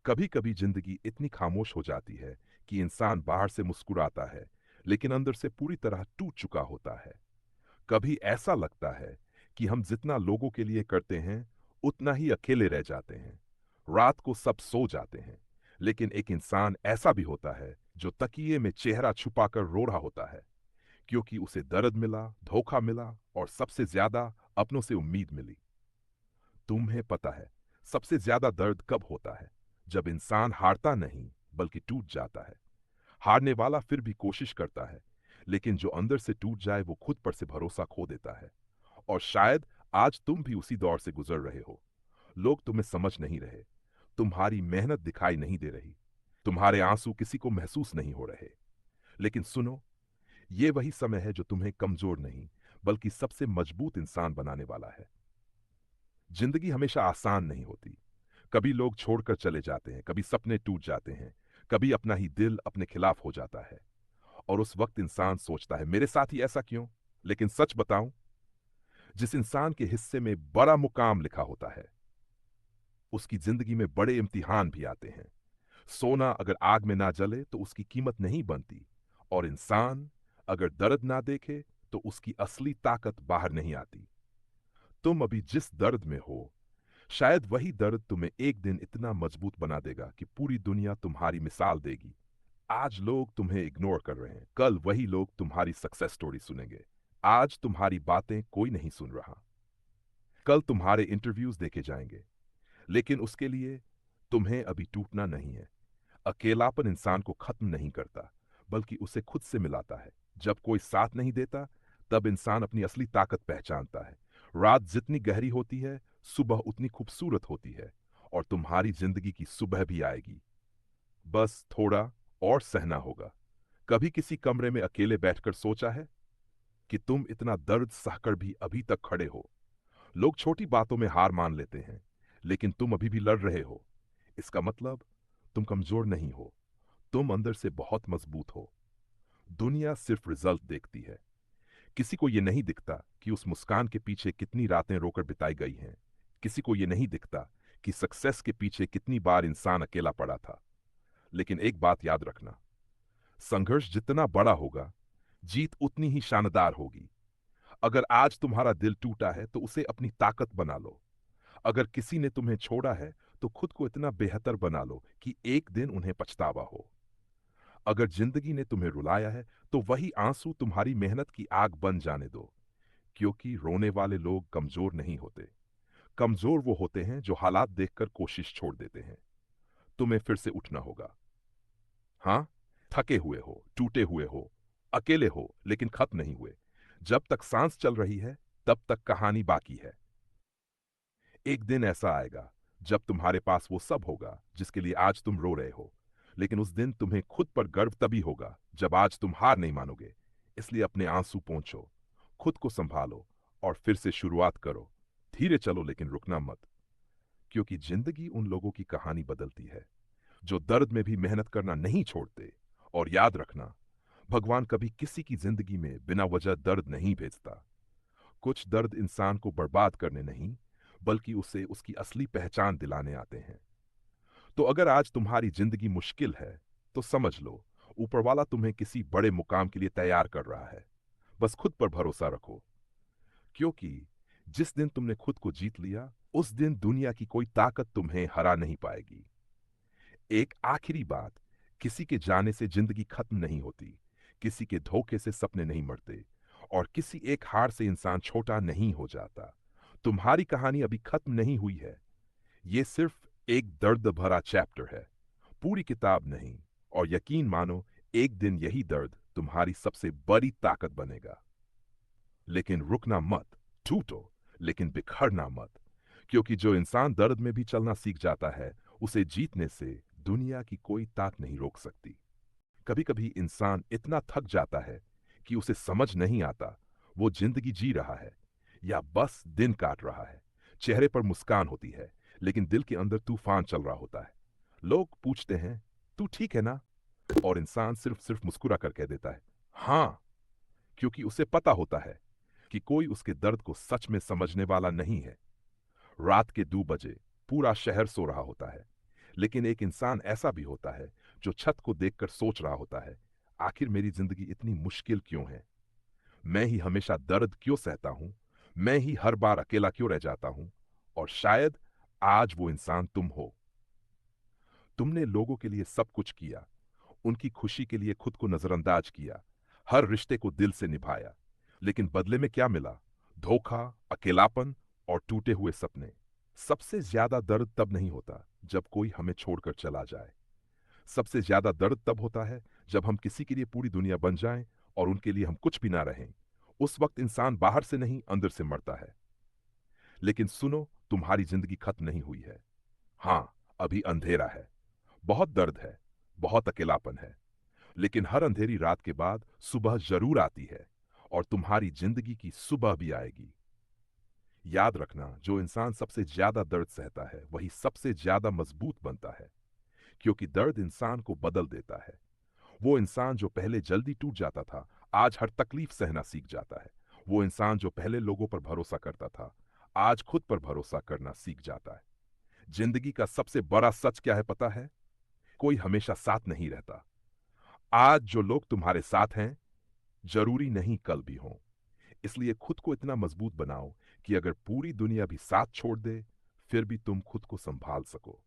कभी कभी जिंदगी इतनी खामोश हो जाती है कि इंसान बाहर से मुस्कुराता है, लेकिन अंदर से पूरी तरह टूट चुका होता है। कभी ऐसा लगता है कि हम जितना लोगों के लिए करते हैं, उतना ही अकेले रह जाते हैं। रात को सब सो जाते हैं, लेकिन एक इंसान ऐसा भी होता है जो तकिए में चेहरा छुपाकर रो रहा होता है, क्योंकि उसे दर्द मिला, धोखा मिला और सबसे ज्यादा अपनों से उम्मीद मिली। तुम्हें पता है सबसे ज्यादा दर्द कब होता है? जब इंसान हारता नहीं बल्कि टूट जाता है। हारने वाला फिर भी कोशिश करता है, लेकिन जो अंदर से टूट जाए वो खुद पर से भरोसा खो देता है। और शायद आज तुम भी उसी दौर से गुजर रहे हो। लोग तुम्हें समझ नहीं रहे, तुम्हारी मेहनत दिखाई नहीं दे रही, तुम्हारे आंसू किसी को महसूस नहीं हो रहे। लेकिन सुनो, ये वही समय है जो तुम्हें कमजोर नहीं बल्कि सबसे मजबूत इंसान बनाने वाला है। जिंदगी हमेशा आसान नहीं होती। कभी लोग छोड़कर चले जाते हैं, कभी सपने टूट जाते हैं, कभी अपना ही दिल अपने खिलाफ हो जाता है। और उस वक्त इंसान सोचता है मेरे साथ ही ऐसा क्यों? लेकिन सच बताऊं, जिस इंसान के हिस्से में बड़ा मुकाम लिखा होता है, उसकी जिंदगी में बड़े इम्तिहान भी आते हैं। सोना अगर आग में ना जले तो उसकी कीमत नहीं बनती, और इंसान अगर दर्द ना देखे तो उसकी असली ताकत बाहर नहीं आती। तुम अभी जिस दर्द में हो, शायद वही दर्द तुम्हें एक दिन इतना मजबूत बना देगा कि पूरी दुनिया तुम्हारी मिसाल देगी। आज लोग तुम्हें इग्नोर कर रहे हैं, कल वही लोग तुम्हारी सक्सेस स्टोरी सुनेंगे। आज तुम्हारी बातें कोई नहीं सुन रहा, कल तुम्हारे इंटरव्यूज देखे जाएंगे। लेकिन उसके लिए तुम्हें अभी टूटना नहीं है। अकेलापन इंसान को खत्म नहीं करता, बल्कि उसे खुद से मिलाता है। जब कोई साथ नहीं देता, तब इंसान अपनी असली ताकत पहचानता है। रात जितनी गहरी होती है, सुबह उतनी खूबसूरत होती है। और तुम्हारी जिंदगी की सुबह भी आएगी, बस थोड़ा और सहना होगा। कभी किसी कमरे में अकेले बैठकर सोचा है कि तुम इतना दर्द सहकर भी अभी तक खड़े हो? लोग छोटी बातों में हार मान लेते हैं, लेकिन तुम अभी भी लड़ रहे हो। इसका मतलब तुम कमजोर नहीं हो, तुम अंदर से बहुत मजबूत हो। दुनिया सिर्फ रिजल्ट देखती है, किसी को ये नहीं दिखता कि उस मुस्कान के पीछे कितनी रातें रोकर बिताई गई हैं। किसी को ये नहीं दिखता कि सक्सेस के पीछे कितनी बार इंसान अकेला पड़ा था। लेकिन एक बात याद रखना, संघर्ष जितना बड़ा होगा, जीत उतनी ही शानदार होगी। अगर आज तुम्हारा दिल टूटा है तो उसे अपनी ताकत बना लो। अगर किसी ने तुम्हें छोड़ा है तो खुद को इतना बेहतर बना लो कि एक दिन उन्हें पछतावा हो। अगर जिंदगी ने तुम्हें रुलाया है तो वही आंसू तुम्हारी मेहनत की आग बन जाने दो। क्योंकि रोने वाले लोग कमजोर नहीं होते, कमजोर वो होते हैं जो हालात देखकर कोशिश छोड़ देते हैं। तुम्हें फिर से उठना होगा। हाँ, थके हुए हो, टूटे हुए हो, अकेले हो, लेकिन खत्म नहीं हुए। जब तक सांस चल रही है, तब तक कहानी बाकी है। एक दिन ऐसा आएगा जब तुम्हारे पास वो सब होगा जिसके लिए आज तुम रो रहे हो। लेकिन उस दिन तुम्हें खुद पर गर्व तभी होगा जब आज तुम हार नहीं मानोगे। इसलिए अपने आंसू पोंछो, खुद को संभालो और फिर से शुरुआत करो। धीरे चलो लेकिन रुकना मत, क्योंकि जिंदगी उन लोगों की कहानी बदलती है जो दर्द में भी मेहनत करना नहीं छोड़ते। और याद रखना, भगवान कभी किसी की जिंदगी में बिना वजह दर्द नहीं भेजता। कुछ दर्द इंसान को बर्बाद करने नहीं, बल्कि उसे उसकी असली पहचान दिलाने आते हैं। तो अगर आज तुम्हारी जिंदगी मुश्किल है, तो समझ लो ऊपर वाला तुम्हें किसी बड़े मुकाम के लिए तैयार कर रहा है। बस खुद पर भरोसा रखो, क्योंकि जिस दिन तुमने खुद को जीत लिया, उस दिन दुनिया की कोई ताकत तुम्हें हरा नहीं पाएगी। एक आखिरी बात, किसी के जाने से जिंदगी खत्म नहीं होती, किसी के धोखे से सपने नहीं मरते, और किसी एक हार से इंसान छोटा नहीं हो जाता। तुम्हारी कहानी अभी खत्म नहीं हुई है, ये सिर्फ एक दर्द भरा चैप्टर है, पूरी किताब नहीं। और यकीन मानो, एक दिन यही दर्द तुम्हारी सबसे बड़ी ताकत बनेगा। लेकिन रुकना मत, टूटो लेकिन बिखरना मत, क्योंकि जो इंसान दर्द में भी चलना सीख जाता है, उसे जीतने से दुनिया की कोई ताक नहीं रोक सकती। कभी कभी इंसान इतना थक जाता है कि उसे समझ नहीं आता वो जिंदगी जी रहा है या बस दिन काट रहा है। चेहरे पर मुस्कान होती है, लेकिन दिल के अंदर तूफान चल रहा होता है। लोग पूछते हैं, तू ठीक है ना? और इंसान सिर्फ सिर्फ मुस्कुरा कर कह देता है, हाँ। क्योंकि उसे पता होता है कि कोई उसके दर्द को सच में समझने वाला नहीं है। रात के 2 बजे पूरा शहर सो रहा होता है, लेकिन एक इंसान ऐसा भी होता है जो छत को देखकर सोच रहा होता है, आखिर मेरी जिंदगी इतनी मुश्किल क्यों है? मैं ही हमेशा दर्द क्यों सहता हूं? मैं ही हर बार अकेला क्यों रह जाता हूं? और शायद आज वो इंसान तुम हो। तुमने लोगों के लिए सब कुछ किया, उनकी खुशी के लिए खुद को नजरअंदाज किया, हर रिश्ते को दिल से निभाया, लेकिन बदले में क्या मिला? धोखा, अकेलापन और टूटे हुए सपने। सबसे ज्यादा दर्द तब नहीं होता जब कोई हमें छोड़कर चला जाए। सबसे ज्यादा दर्द तब होता है जब हम किसी के लिए पूरी दुनिया बन जाएं और उनके लिए हम कुछ भी ना रहें। उस वक्त इंसान बाहर से नहीं, अंदर से मरता है। लेकिन सुनो, तुम्हारी जिंदगी खत्म नहीं हुई है। हां, अभी अंधेरा है, बहुत दर्द है, बहुत अकेलापन है, लेकिन हर अंधेरी रात के बाद सुबह जरूर आती है, और तुम्हारी जिंदगी की सुबह भी आएगी। याद रखना, जो इंसान सबसे ज्यादा दर्द सहता है वही सबसे ज्यादा मजबूत बनता है, क्योंकि दर्द इंसान को बदल देता है। वो इंसान जो पहले जल्दी टूट जाता था, आज हर तकलीफ सहना सीख जाता है। वो इंसान जो पहले लोगों पर भरोसा करता था, आज खुद पर भरोसा करना सीख जाता है। जिंदगी का सबसे बड़ा सच क्या है पता है? कोई हमेशा साथ नहीं रहता। आज जो लोग तुम्हारे साथ हैं, जरूरी नहीं कल भी हों। इसलिए खुद को इतना मजबूत बनाओ कि अगर पूरी दुनिया भी साथ छोड़ दे, फिर भी तुम खुद को संभाल सको।